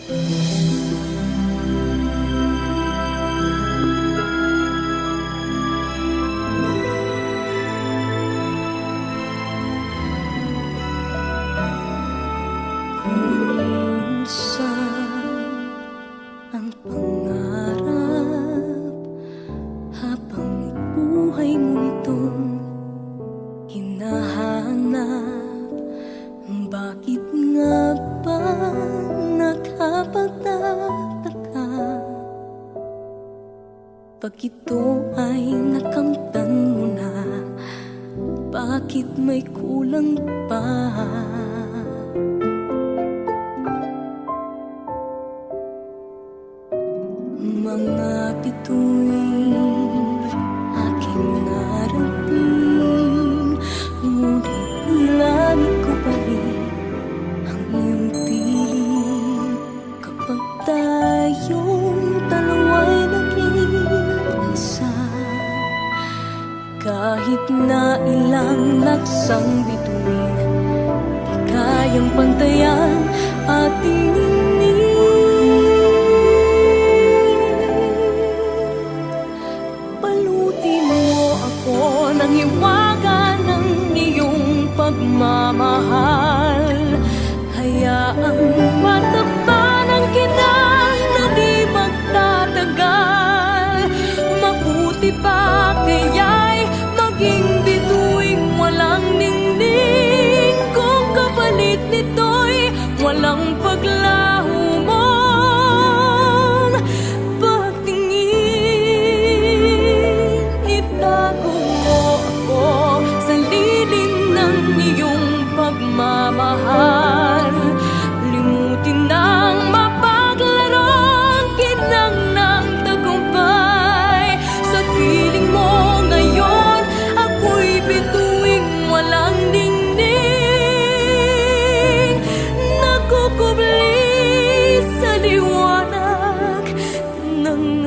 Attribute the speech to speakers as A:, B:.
A: Ang pangarap habang buhay mo itong hinahanap, bakit nga ba nakapagtataka pag ito ay nakamtan mo na? Bakit may kulang pa? Mga bituin aking narating, ngunit lagi ko pa rin ang iyong piling. Kapag tayong dalawa'y naging isa, kahit na ilang laksang bituin, di kayang pantayan ating ningning. Nang hiwaga ng iyong pagmamahal, hayaang matapanan kita na di magtatagal. Mabuti pa kaya'y maging bituing walang ningning, kung kapalit nito'y walang paglaho mong pagtingin. Itago sa lilim ng iyong pagmamahal, limutin nang mapaglaro ang kinang ng tagumpay. Sa piling mo ngayon, ako'y bituing walang ningning, nagkukubli sa liwanag ng